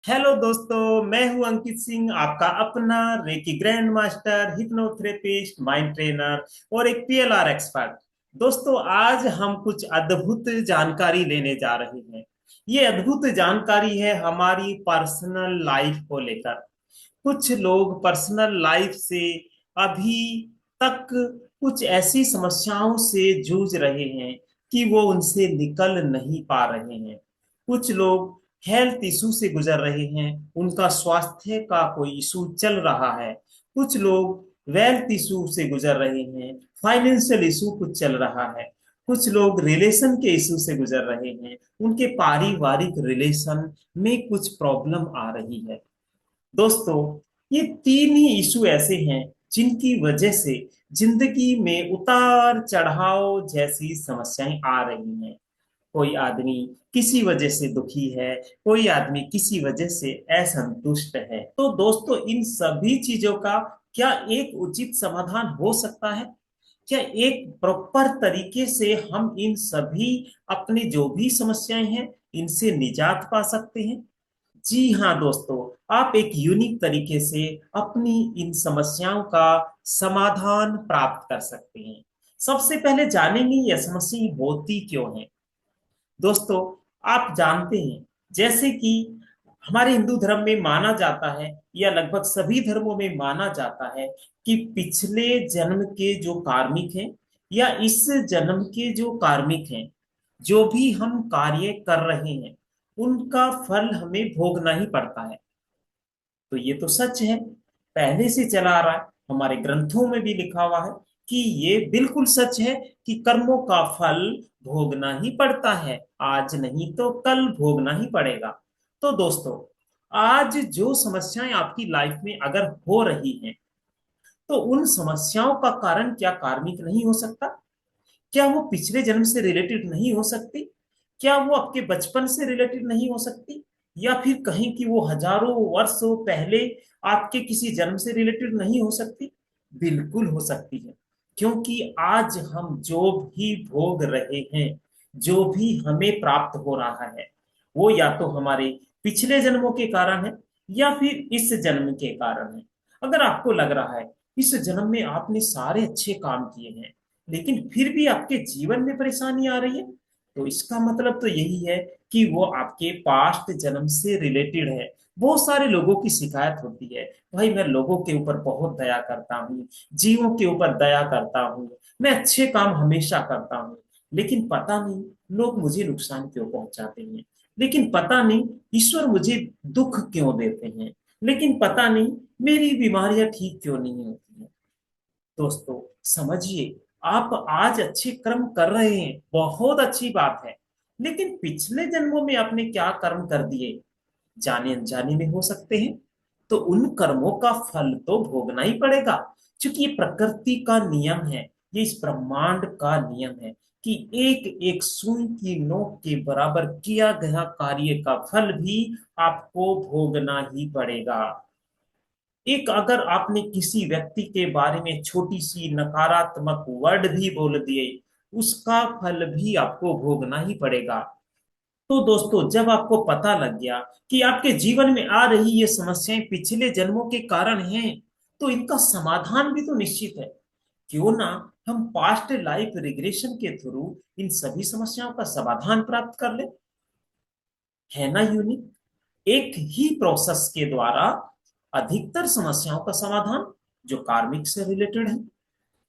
Hello दोस्तों, मैं हूं अंकित सिंह, आपका अपना reiki grand master, hypnotherapist, mind trainer और एक पीएलआर एक्सपर्ट। दोस्तों, आज हम कुछ अद्भुत जानकारी लेने जा रहे हैं। ये अद्भुत जानकारी है हमारी पर्सनल लाइफ को लेकर। कुछ लोग पर्सनल लाइफ से अभी तक कुछ ऐसी समस्याओं से जूझ रहे हैं कि वो उनसे निकल नहीं पा रहे हैं। कुछ लोग हेल्थ इशू से गुजर रहे हैं, उनका स्वास्थ्य का कोई इशू चल रहा है। कुछ लोग वेल्थ इशू से गुजर रहे हैं, फाइनेंशियल इशू कुछ चल रहा है। कुछ लोग रिलेशन के इशू से गुजर रहे हैं, उनके पारिवारिक रिलेशन में कुछ प्रॉब्लम आ रही है। दोस्तों, ये तीन ही इशू ऐसे हैं जिनकी वजह से जिंदगी में उतार चढ़ाव जैसी समस्याएं आ रही हैं। कोई आदमी किसी वजह से दुखी है, कोई आदमी किसी वजह से असंतुष्ट है। तो दोस्तों, इन सभी चीजों का क्या एक उचित समाधान हो सकता है? क्या एक प्रॉपर तरीके से हम इन सभी अपनी जो भी समस्याएं हैं इनसे निजात पा सकते हैं? जी हाँ दोस्तों, आप एक यूनिक तरीके से अपनी इन समस्याओं का समाधान प्राप्त कर सकते हैं। सबसे पहले जानेंगे यह समस्या होती क्यों है। दोस्तों, आप जानते हैं, जैसे कि हमारे हिंदू धर्म में माना जाता है या लगभग सभी धर्मों में माना जाता है कि पिछले जन्म के जो कार्मिक हैं या इस जन्म के जो कार्मिक हैं, जो भी हम कार्य कर रहे हैं उनका फल हमें भोगना ही पड़ता है। तो ये तो सच है, पहले से चला आ रहा है, हमारे ग्रंथों में भी लिखा हुआ है कि ये बिल्कुल सच है कि कर्मों का फल भोगना ही पड़ता है, आज नहीं तो कल भोगना ही पड़ेगा। तो दोस्तों, आज जो समस्याएं आपकी लाइफ में अगर हो रही हैं, तो उन समस्याओं का कारण क्या कार्मिक नहीं हो सकता? क्या वो पिछले जन्म से रिलेटेड नहीं हो सकती? क्या वो आपके बचपन से रिलेटेड नहीं हो सकती? या फिर कहीं कि वो हजारों वर्षों पहले आपके किसी जन्म से रिलेटेड नहीं हो सकती? बिल्कुल हो सकती है। क्योंकि आज हम जो भी भोग रहे हैं, जो भी हमें प्राप्त हो रहा है, वो या तो हमारे पिछले जन्मों के कारण है या फिर इस जन्म के कारण है। अगर आपको लग रहा है इस जन्म में आपने सारे अच्छे काम किए हैं लेकिन फिर भी आपके जीवन में परेशानी आ रही है, तो इसका मतलब तो यही है कि वो आपके पास्ट जन्म से रिलेटेड है। बहुत सारे लोगों की शिकायत होती है, भाई मैं लोगों के ऊपर बहुत दया करता हूँ, जीवों के ऊपर दया करता हूँ, मैं अच्छे काम हमेशा करता हूँ, लेकिन पता नहीं लोग मुझे नुकसान क्यों पहुंचाते हैं, लेकिन पता नहीं ईश्वर मुझे दुख क्यों देते हैं, लेकिन पता नहीं मेरी बीमारियां ठीक क्यों नहीं होती हैं। दोस्तों, समझिए, आप आज अच्छे कर्म कर रहे हैं, बहुत अच्छी बात है, लेकिन पिछले जन्मों में आपने क्या कर्म कर दिए, जाने अनजाने में हो सकते हैं। तो उन कर्मों का फल तो भोगना ही पड़ेगा, क्योंकि ये प्रकृति का नियम है, ये इस ब्रह्मांड का नियम है कि एक एक सुई की नोक के बराबर किया गया कार्य का फल भी आपको भोगना ही पड़ेगा। एक अगर आपने किसी व्यक्ति के बारे में छोटी सी नकारात्मक वर्ड भी बोल दिए, उसका फल भी आपको भोगना ही पड़ेगा। तो दोस्तों, जब आपको पता लग गया कि आपके जीवन में आ रही ये समस्याएं पिछले जन्मों के कारण हैं, तो इनका समाधान भी तो निश्चित है। क्यों ना हम पास्ट लाइफ रिग्रेशन के थ्रू इन सभी समस्याओं का समाधान प्राप्त कर ले। है ना यूनिक? एक ही प्रोसेस के द्वारा अधिकतर समस्याओं का समाधान जो कार्मिक से रिलेटेड है।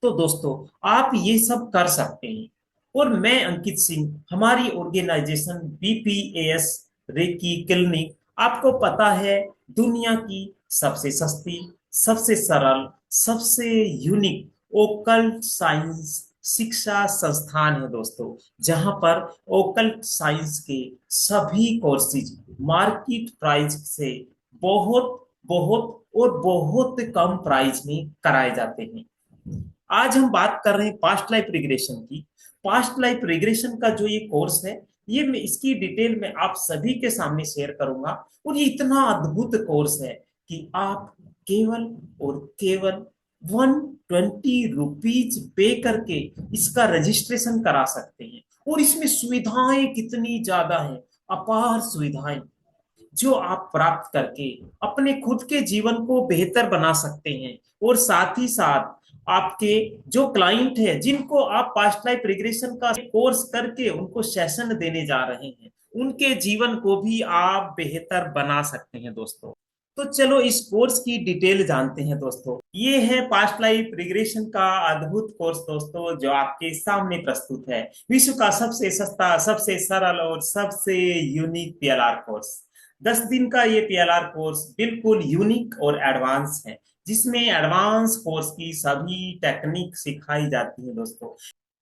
तो दोस्तों, आप ये सब कर सकते हैं। और मैं अंकित सिंह, हमारी ऑर्गेनाइजेशन बीपीएस रेकी क्लिनिक, आपको पता है, दुनिया की सबसे सस्ती, सबसे सरल, सबसे यूनिक ओकल्ट साइंस शिक्षा संस्थान है दोस्तों, जहां पर ओकल्ट साइंस के सभी कोर्सेज मार्केट प्राइस से बहुत बहुत और बहुत कम प्राइस में कराए जाते हैं। आज हम बात कर रहे हैं पास्ट लाइफ रिग्रेशन की। पास्ट लाइफ रिग्रेशन का जो ये कोर्स है, ये मैं इसकी डिटेल में आप सभी के सामने शेयर करूंगा। और ये इतना अद्भुत कोर्स है कि आप केवल और केवल 120 रुपीज पे करके इसका रजिस्ट्रेशन करा सकते हैं। और इसमें सुविधाएं कितनी ज्यादा हैं, अपार सुविधाएं। जो आप प्राप्त करके अपने खुद के जीवन को बेहतर बना सकते हैं। और साथ ही साथ आपके जो क्लाइंट है, जिनको आप पास्ट लाइफ रिग्रेशन का कोर्स करके उनको सेशन देने जा रहे हैं, उनके जीवन को भी आप बेहतर बना सकते हैं दोस्तों। तो चलो इस कोर्स की डिटेल जानते हैं दोस्तों। ये है पास्ट लाइफ रिग्रेशन का अद्भुत कोर्स दोस्तों, जो आपके सामने प्रस्तुत है। विश्व का सबसे सस्ता, सबसे सरल और सबसे यूनिक पीएलआर कोर्स। 10 दिन का ये पीएलआर कोर्स बिल्कुल यूनिक और एडवांस है, जिसमें एडवांस कोर्स की सभी टेक्निक सिखाई जाती है दोस्तों।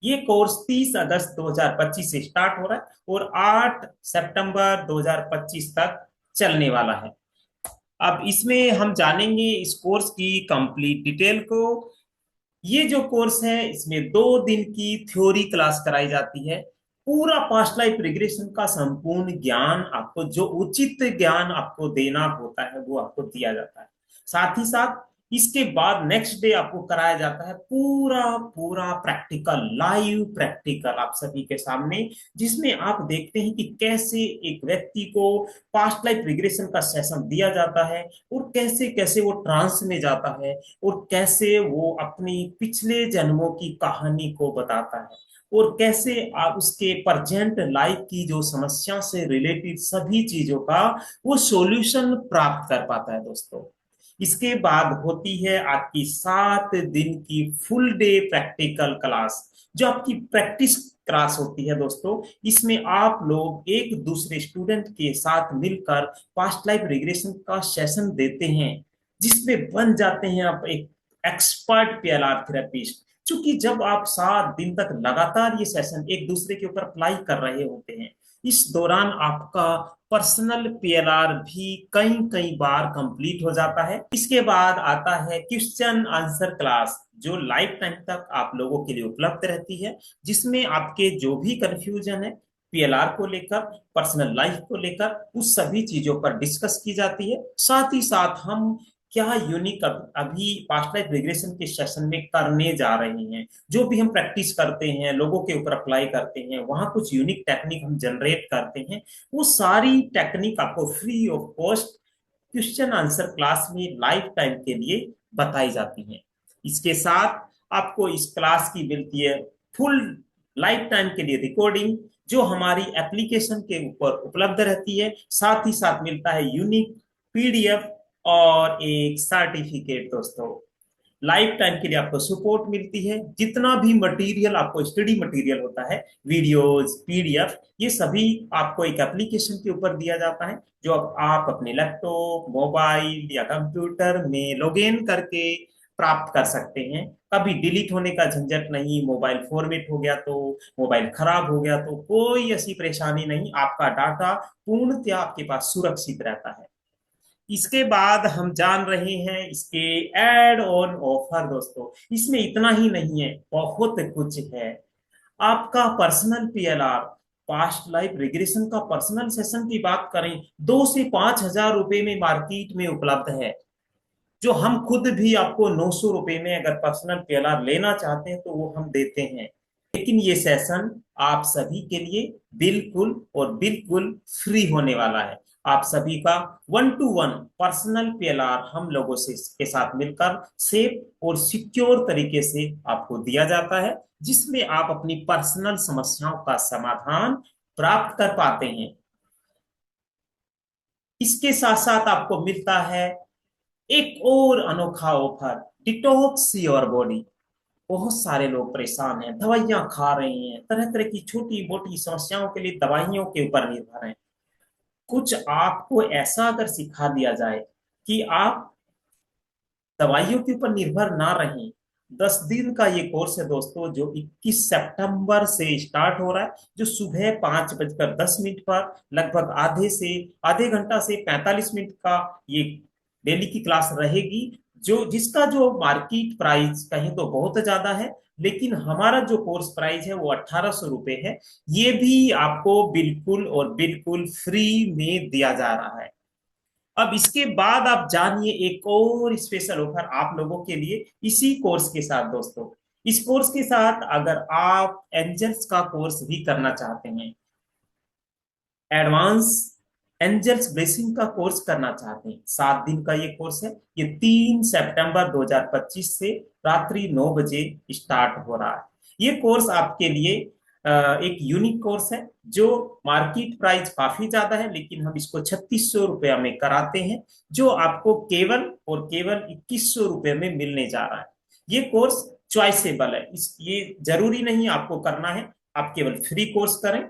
ये कोर्स 30 अगस्त 2025 से स्टार्ट हो रहा है और 8 सितंबर 2025 तक चलने वाला है। अब इसमें हम जानेंगे इस कोर्स की कंप्लीट डिटेल को। ये जो कोर्स है, इसमें 2 दिन की थ्योरी क्लास कराई जाती है। पूरा पास्ट लाइफ रिग्रेशन का संपूर्ण ज्ञान आपको, जो उचित ज्ञान आपको देना होता है, वो आपको दिया जाता है। साथ ही साथ इसके बाद नेक्स्ट डे आपको कराया जाता है पूरा पूरा प्रैक्टिकल, लाइव प्रैक्टिकल आप सभी के सामने, जिसमें आप देखते हैं कि कैसे एक व्यक्ति को पास्ट लाइफ रिग्रेशन का सेशन दिया जाता है और कैसे कैसे वो ट्रांस में जाता है और कैसे वो अपनी पिछले जन्मों की कहानी को बताता है और कैसे आप उसके प्रेजेंट लाइफ की जो समस्या से रिलेटेड सभी चीजों का वो सॉल्यूशन प्राप्त कर पाता है दोस्तों। इसके बाद होती है आपकी 7 दिन की फुल डे प्रैक्टिकल क्लास, जो आपकी प्रैक्टिस क्लास होती है दोस्तों। इसमें आप लोग एक दूसरे स्टूडेंट के साथ मिलकर पास्ट लाइफ रिग्रेशन का सेशन देते हैं, जिसमें बन जाते हैं आप एक एक्सपर्ट पीएलआर थेरेपिस्ट। क्योंकि जब आप 7 दिन तक लगातार ये सेशन एक दूसरे के ऊपर अप्लाई कर रहे होते हैं, इस दौरान आपका पर्सनल पीएलआर भी कई कई बार कंप्लीट हो जाता है। इसके बाद आता है क्वेश्चन आंसर क्लास, जो लाइफ टाइम तक आप लोगों के लिए उपलब्ध रहती है, जिसमें आपके जो भी कंफ्यूजन है पीएलआर को लेकर, पर्सनल लाइफ को लेकर, उस सभी चीजों पर डिस्कस की जाती है। साथ ही साथ हम क्या यूनिक अभी पास्ट लाइफ रिग्रेशन के सेशन में करने जा रहे हैं, जो भी हम प्रैक्टिस करते हैं, लोगों के ऊपर अप्लाई करते हैं, वहां कुछ यूनिक टेक्निक हम जनरेट करते हैं, वो सारी टेक्निक आपको free of cost question answer class में लाइफ टाइम के लिए बताई जाती हैं। इसके साथ आपको इस क्लास की मिलती है फुल लाइफ टाइम के लिए रिकॉर्डिंग, जो हमारी एप्लीकेशन के ऊपर उपलब्ध रहती है। साथ ही साथ मिलता है यूनिक पीडीएफ और एक सर्टिफिकेट दोस्तों। लाइफ टाइम के लिए आपको सपोर्ट मिलती है। जितना भी मटेरियल आपको स्टडी मटेरियल होता है, वीडियोस, पीडीएफ, ये सभी आपको एक एप्लीकेशन के ऊपर दिया जाता है, जो आप अपने लैपटॉप, मोबाइल या कंप्यूटर में लॉग इन करके प्राप्त कर सकते हैं। कभी डिलीट होने का झंझट नहीं, मोबाइल फॉर्मेट हो गया तो, मोबाइल खराब हो गया तो कोई ऐसी परेशानी नहीं, आपका डाटा पूर्णतः आपके पास सुरक्षित रहता है। इसके बाद हम जान रहे हैं इसके एड ऑन ऑफर दोस्तों। इसमें इतना ही नहीं है, बहुत कुछ है। आपका personal PLR, past life regression का पर्सनल सेशन की बात करें, 2 से 5 हजार रुपए में मार्केट में उपलब्ध है, जो हम खुद भी आपको 900 रुपए में अगर पर्सनल पीएलआर लेना चाहते हैं तो वो हम देते हैं। लेकिन ये सेशन आप सभी के लिए बिल्कुल और बिल्कुल फ्री होने वाला है। आप सभी का 1 to 1 पर्सनल पीएलआर हम लोगों से के साथ मिलकर सेफ और सिक्योर तरीके से आपको दिया जाता है, जिसमें आप अपनी पर्सनल समस्याओं का समाधान प्राप्त कर पाते हैं। इसके साथ साथ आपको मिलता है एक और अनोखा ऑफर, डिटॉक्स योर बॉडी। बहुत सारे लोग परेशान हैं, दवाइयां खा रहे हैं, तरह तरह की छोटी मोटी समस्याओं के लिए दवाइयों के ऊपर निर्भर हैं। कुछ आपको ऐसा अगर सिखा दिया जाए कि आप दवाइयों के ऊपर निर्भर ना रहें। 10 दिन का ये कोर्स है दोस्तों, जो 21 सितंबर से स्टार्ट हो रहा है, जो सुबह 5:10 पर लगभग आधे घंटा से 45 मिनट का ये डेली की क्लास रहेगी। जो जिसका जो मार्केट प्राइस कहें तो बहुत ज्यादा है, लेकिन हमारा जो कोर्स प्राइस है वो 1800 रुपये है। ये भी आपको बिल्कुल और बिल्कुल फ्री में दिया जा रहा है। अब इसके बाद आप जानिए एक और स्पेशल ऑफर आप लोगों के लिए इसी कोर्स के साथ दोस्तों। इस कोर्स के साथ अगर आप एंजल्स का कोर्स भी करना चाहते हैं, एडवांस एंजल्स ब्लेसिंग का कोर्स करना चाहते हैं, 7 दिन का ये कोर्स है। ये 3 सितंबर 2025 से रात्रि 9 बजे स्टार्ट हो रहा है। ये कोर्स आपके लिए एक यूनिक कोर्स है, जो मार्केट प्राइस काफी ज्यादा है, लेकिन हम इसको 3600 रुपया में कराते हैं, जो आपको केवल और केवल 2100 रुपये में मिलने जा रहा है। ये कोर्स चॉइसेबल है, इस ये जरूरी नहीं आपको करना है, आप केवल फ्री कोर्स करें।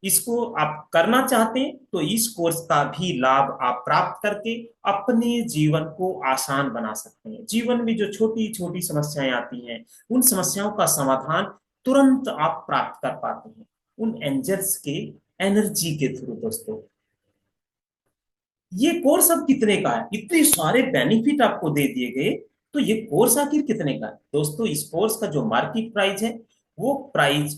इसको आप करना चाहते हैं तो इस कोर्स का भी लाभ आप प्राप्त करके अपने जीवन को आसान बना सकते हैं। जीवन में जो छोटी छोटी समस्याएं आती हैं, उन समस्याओं का समाधान तुरंत आप प्राप्त कर पाते हैं उन एंजल्स के एनर्जी के थ्रू। दोस्तों, ये कोर्स अब कितने का है? इतने सारे बेनिफिट आपको दे दिए गए, तो ये कोर्स आखिर कितने का है? दोस्तों, इस कोर्स का जो मार्केट प्राइस है, वो प्राइस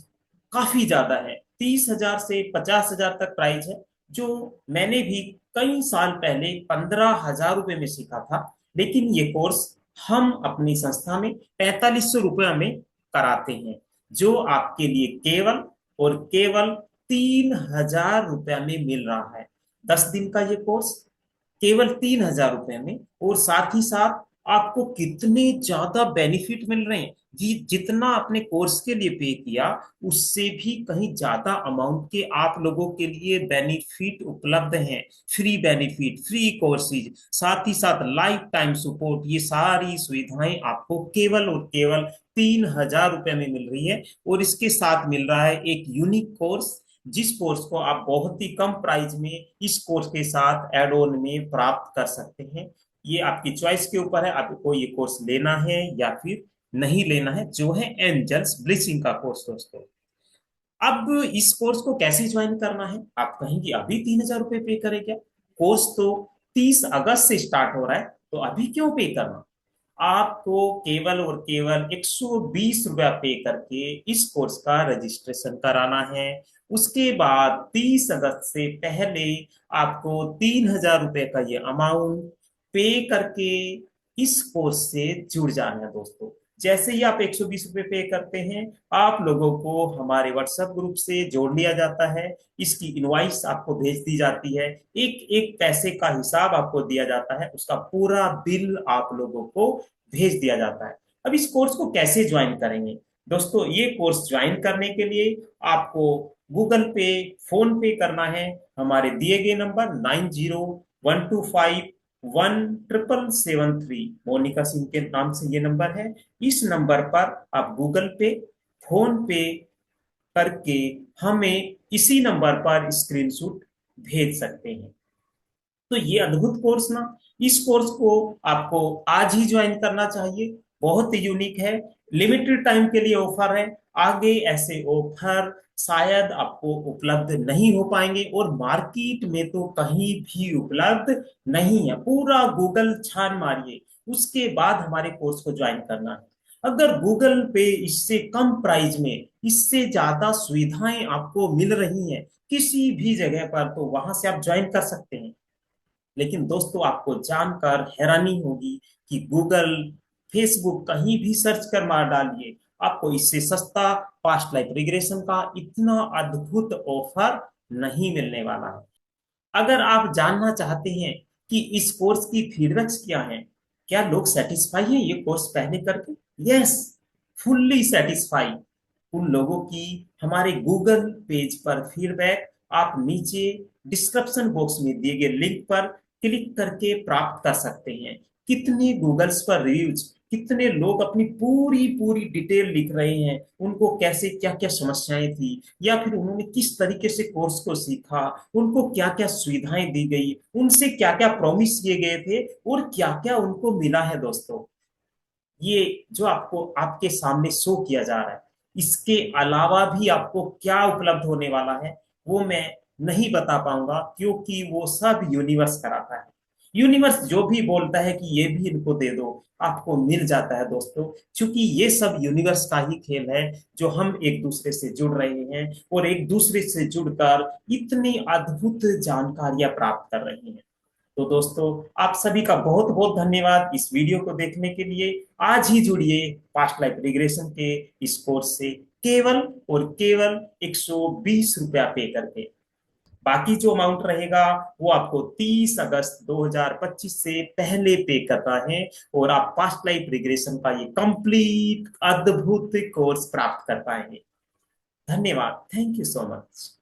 काफी ज्यादा है। 30,000 से 50,000 तक प्राइस है, जो मैंने भी कई साल पहले 15,000 रुपये में सीखा था। लेकिन ये कोर्स हम अपनी संस्था में 4500 रुपये में कराते हैं, जो आपके लिए केवल और केवल 3,000 रुपया में मिल रहा है। 10 दिन का ये कोर्स केवल 3,000 रुपये में, और साथ ही साथ आपको कितने ज्यादा बेनिफिट मिल रहे हैं जी। जितना आपने कोर्स के लिए पे किया, उससे भी कहीं ज्यादा अमाउंट के आप लोगों के लिए बेनिफिट उपलब्ध हैं। फ्री बेनिफिट, फ्री कोर्सेज, साथ ही साथ लाइफ टाइम सपोर्ट, ये सारी सुविधाएं आपको केवल और केवल 3,000 रुपये में मिल रही है। और इसके साथ मिल रहा है एक यूनिक कोर्स, जिस कोर्स को आप बहुत ही कम प्राइस में इस कोर्स के साथ एड ऑन में प्राप्त कर सकते हैं। ये आपकी चॉइस के ऊपर है, आपको ये कोर्स लेना है या फिर नहीं लेना है, जो है एंजल्स ब्लेसिंग का कोर्स। दोस्तों, अब इस कोर्स को कैसे ज्वाइन करना है? आप कहेंगे अभी 3,000 रुपये पे करें क्या? कोर्स तो 30 अगस्त से स्टार्ट हो रहा है, तो अभी क्यों पे करना? आपको केवल और केवल 120 रुपया पे करके इस कोर्स का रजिस्ट्रेशन कराना है। उसके बाद 30 अगस्त से पहले आपको 3,000 रुपये का ये अमाउंट पे करके इस कोर्स से जुड़ जाना है। दोस्तों, जैसे ही आप 120 रुपये पे करते हैं, आप लोगों को हमारे व्हाट्सएप ग्रुप से जोड़ लिया जाता है। इसकी इनवॉइस आपको भेज दी जाती है, एक एक पैसे का हिसाब आपको दिया जाता है, उसका पूरा बिल आप लोगों को भेज दिया जाता है। अब इस कोर्स को कैसे ज्वाइन करेंगे? दोस्तों, ये कोर्स ज्वाइन करने के लिए आपको गूगल पे, फोन पे करना है। हमारे दिए गए नंबर 9012517773, मोनिका सिंह के नाम से ये नंबर है। इस नंबर पर आप गूगल पे, फोन पे करके हमें इसी नंबर पर स्क्रीनशॉट भेज सकते हैं। तो ये अद्भुत कोर्स ना, इस कोर्स को आपको आज ही ज्वाइन करना चाहिए। बहुत यूनिक है, लिमिटेड टाइम के लिए ऑफर है। आगे ऐसे ऑफर शायद आपको उपलब्ध नहीं हो पाएंगे, और मार्केट में तो कहीं भी उपलब्ध नहीं है। पूरा गूगल छान मारिए, उसके बाद हमारे कोर्स को ज्वाइन करना है। अगर गूगल पे इससे कम प्राइस में इससे ज्यादा सुविधाएं आपको मिल रही हैं किसी भी जगह पर, तो वहां से आप ज्वाइन कर सकते हैं। लेकिन दोस्तों, आपको जानकर हैरानी होगी कि गूगल, फेसबुक, कहीं भी सर्च कर मार डालिए, आपको इससे सस्ता पास्ट लाइफ रिग्रेशन का इतना अद्भुत ऑफर नहीं मिलने वाला है। अगर आप जानना चाहते हैं कि इस कोर्स की फीडबैक्स क्या हैं, क्या लोग सेटिस्फाई हैं ये कोर्स पहले करके? Yes, fully satisfy. उन लोगों की हमारे गूगल पेज पर फीडबैक आप नीचे डिस्क्रिप्शन बॉक्स में दिए गए लिंक पर क्लिक करके प्राप्त कर सकते हैं। कितने गूगल्स पर रिव्यूज, कितने लोग अपनी पूरी पूरी डिटेल लिख रहे हैं, उनको कैसे क्या क्या समस्याएं थी, या फिर उन्होंने किस तरीके से कोर्स को सीखा, उनको क्या क्या सुविधाएं दी गई, उनसे क्या क्या प्रॉमिस किए गए थे, और क्या क्या उनको मिला है। दोस्तों, ये जो आपको आपके सामने शो किया जा रहा है, इसके अलावा भी आपको क्या उपलब्ध होने वाला है, वो मैं नहीं बता पाऊंगा, क्योंकि वो सब यूनिवर्स कराता है। यूनिवर्स जो भी बोलता है कि ये भी इनको दे दो, आपको मिल जाता है। दोस्तों, क्योंकि ये सब यूनिवर्स का ही खेल है, जो हम एक दूसरे से जुड़ रहे हैं, और एक दूसरे से जुड़कर इतनी अद्भुत जानकारियां प्राप्त कर रहे हैं। तो दोस्तों, आप सभी का बहुत बहुत धन्यवाद इस वीडियो को देखने के लिए। आज ही जुड़िए पास्ट लाइफ रिग्रेशन के इस कोर्स से, केवल और केवल 120 रुपया पे करके। बाकी जो अमाउंट रहेगा वो आपको 30 अगस्त 2025 से पहले पे करना है, और आप पास्ट लाइफ रिग्रेशन का ये कंप्लीट अद्भुत कोर्स प्राप्त कर पाएंगे। धन्यवाद। Thank you so much.